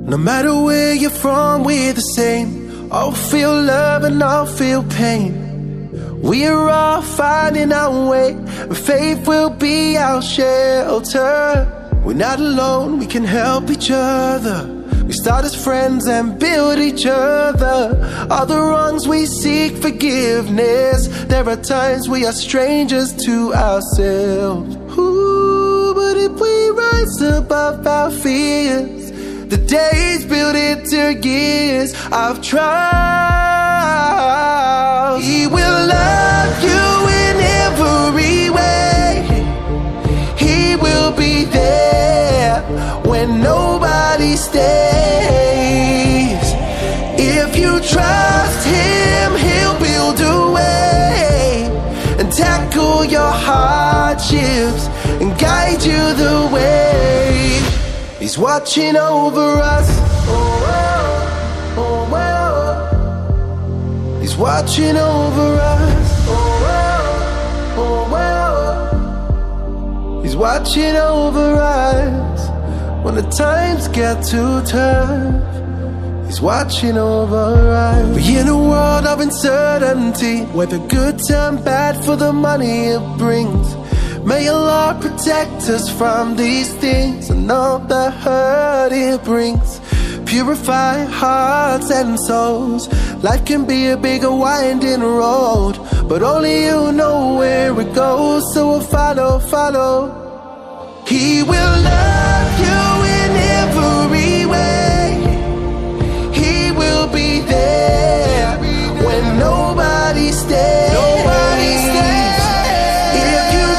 No matter where you're from, we're the same. All feel love and all feel pain. We are all finding our way, and faith will be our shelter. We're not alone, we can help each other. We start as friends and build each other. All the wrongs we seek forgiveness. There are times we are strangers to ourselves. Ooh, but if we rise above our fears, the days build into years of trial. He will love you in every way. He will be there when nobody stays. If you trust him, he'll build a way and tackle your hardships and guide you the way. He's watching over us. Oh, oh, oh, oh. He's watching over us. Oh, oh, oh. He's watching over us when the times get too tough. He's watching over us. We're in a world of uncertainty, whether good turn bad for the money it brings. May Allah protect us from these things and all the hurt it brings. Purify hearts and souls. Life can be a big winding road, but only you know where it goes, so we'll follow, follow. He will love you in every way. He will be there when nobody stays.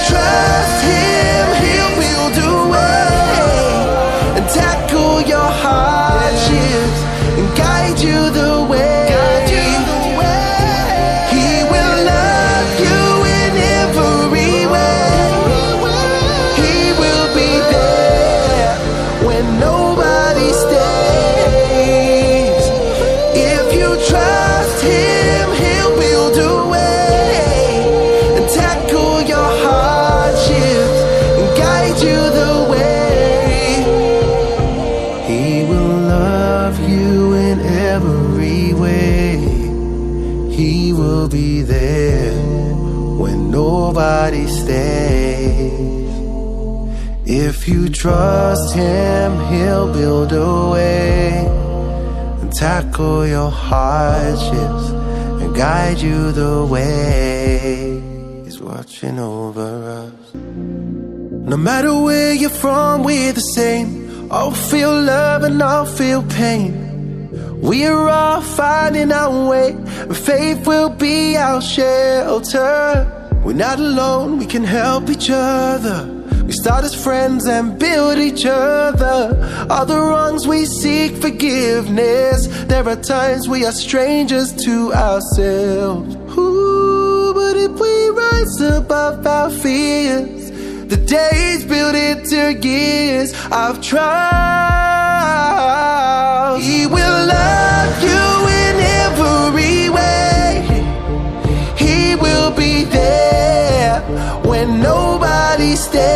Trust him, he'll build a way and tackle your hardships and guide you the way. He will love you in every way. He will be there when nobody stays. If you trust him, he'll build a way and tackle your hardships and guide you the way. He will love you in every way. He will be there when nobody stays. If you trust him, he'll build a way and tackle your hardships and guide you the way. He's watching over us. No matter where you're from, we're the same. All feel love and all feel pain. We are all finding our way, and faith will be our shelter. We're not alone, we can help each other. We start as friends and build each other. All the wrongs we seek forgiveness. There are times we are strangers to ourselves. Ooh, but if we rise above our fears, the days build into years of trial. He will love you in every way. He will be there when nobody stays.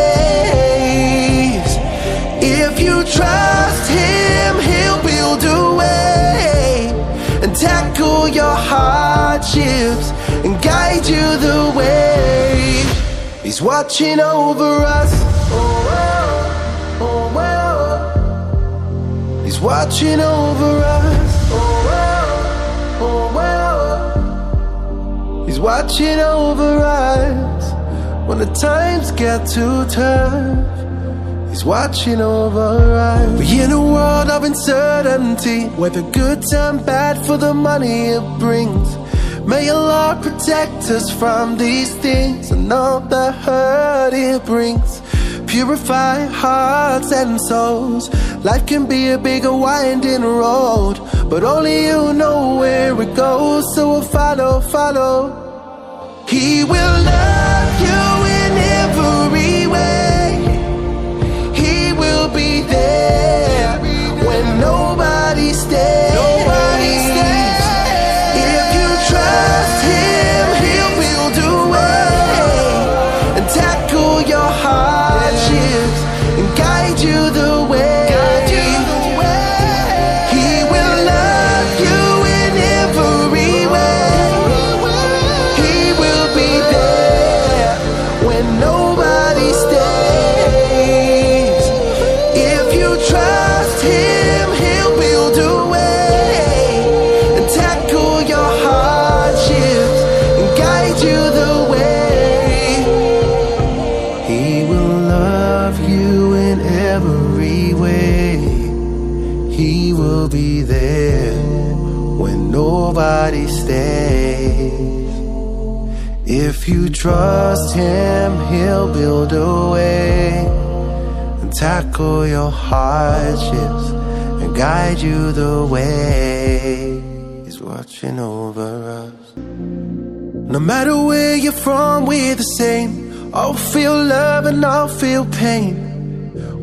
If you trust him, he'll build a way and tackle your hardships and guide you the way. He's watching over us. Oh, oh, oh, oh. He's watching over us. Oh, oh, oh. He's watching over us when the times get too tough. He's watching over us. We're in a world of uncertainty, whether good turn bad for the money it brings. May Allah protect us from these things and all the hurt it brings. Purify hearts and souls. Life can be a big winding road, but only you know where it goes, so we'll follow, follow. He will love you in every way. He will be there when nobody stays. Trust him, he'll build a way and tackle your hardships and guide you the way. He will be there when nobody stays. If you trust Him, He'll build a way and tackle your hardships and guide you the way. He's watching over us. No matter where you're from, we're the same. I'll feel love and I'll feel pain.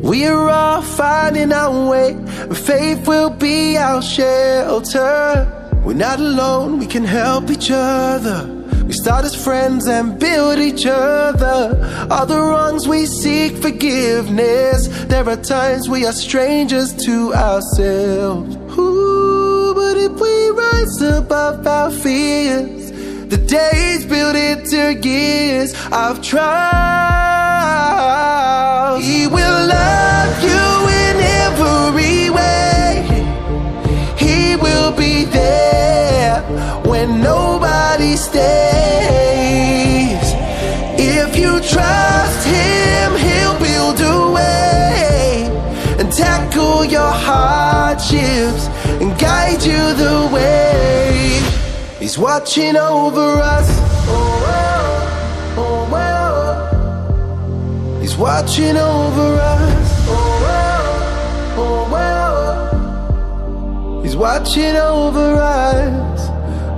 We're all finding our way, and faith will be our shelter. We're not alone, we can help each other. We start as friends and build each other. All the wrongs we seek forgiveness. There are times we are strangers to ourselves. Ooh, but if we rise above our fears, the days build into years of trial. He will love you in every way. He will be there when nobody stays. If you trust Him, He'll build a way and tackle your hardships and guide you the way. He's watching over us. Oh, oh, oh. He's watching over us. Oh, oh, oh. He's watching over us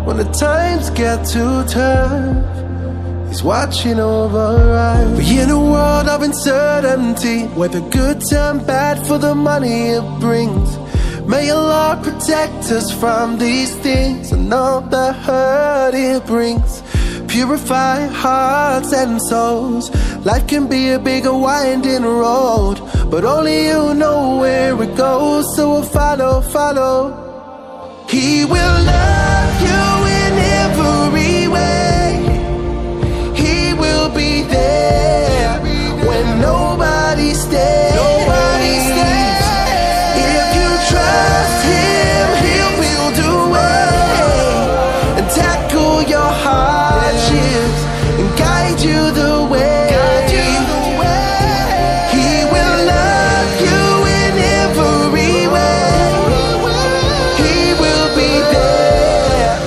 when the times get too tough. He's watching over us. We're in a world of uncertainty, whether good and bad for the money it brings. May Allah protect us from these things and all the hurt it brings. Purify hearts and souls. Life can be a big winding road, but only you know where it goes. So we'll follow, follow. He will love you in every way. He will be there when nobody stays. Trust Him, He'll build a way and tackle your hardships and guide you the way. He will love you in every way. He will be there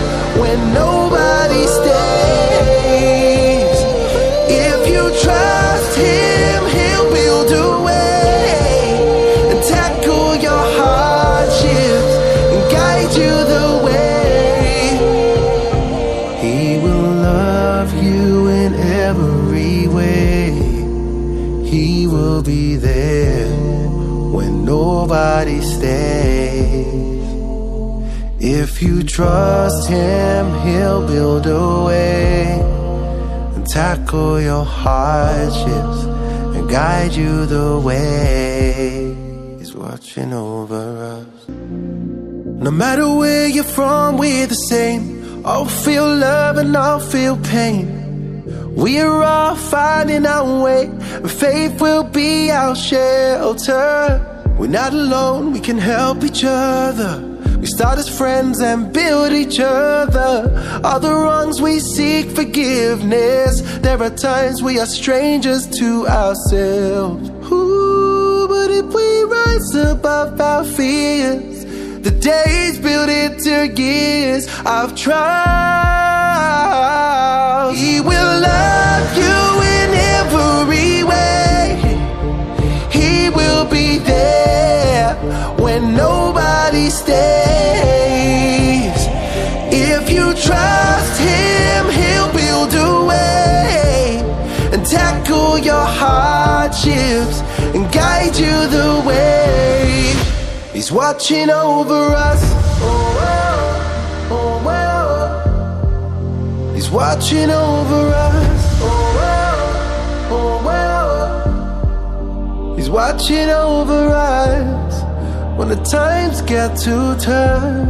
when nobody stays. If you trust Him, He'll build a way and tackle your hardships and guide you the way. He will love you in every way. He will be there when nobody stays. If you trust Him, He'll build a way and tackle your hardships and guide you the way. He's watching over us. No matter where you're from, we're the same. I'll feel love and I'll feel pain. We're all finding our way, and faith will be our shelter. We're not alone, we can help each other. We start as friends and build each other. All the wrongs we seek forgiveness. There are times we are strangers to ourselves. Ooh, but if we rise above our fears, the days build into years of trial. He will love you in every way. He will be there when nobody stays. If you trust Him, He'll build a way and tackle your hardships and guide you the way. He's watching over us. Oh, oh, oh. He's watching over us. Oh, oh, oh. He's watching over us when the times get too tough.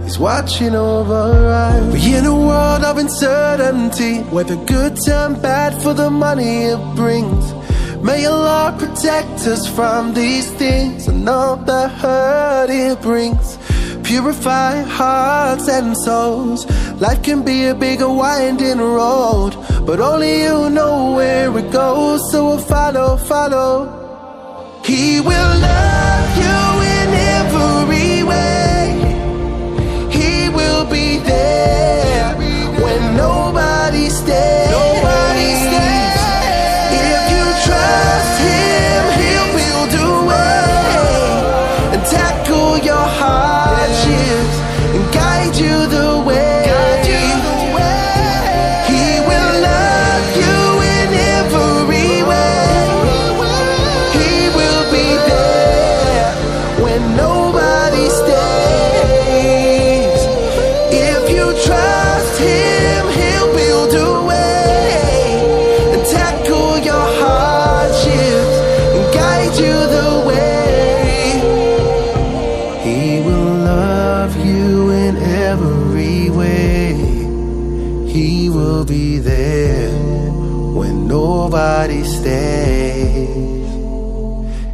He's watching over us. We're in a world of uncertainty, whether good and bad for the money it brings. May Allah protect us from these things and all the hurt it brings. Purify hearts and souls. Life can be a big winding road, but only you know where it goes. So we'll follow, follow. He will love you in every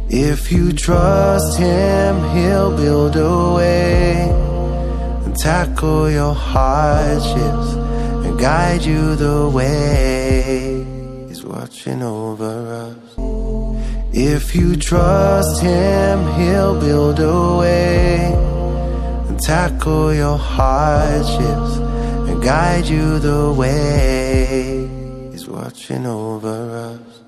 If you trust Him, He'll build a way and tackle your hardships and guide you the way. He's watching over us. If you trust Him, He'll build a way and tackle your hardships and guide you the way. He's watching over us.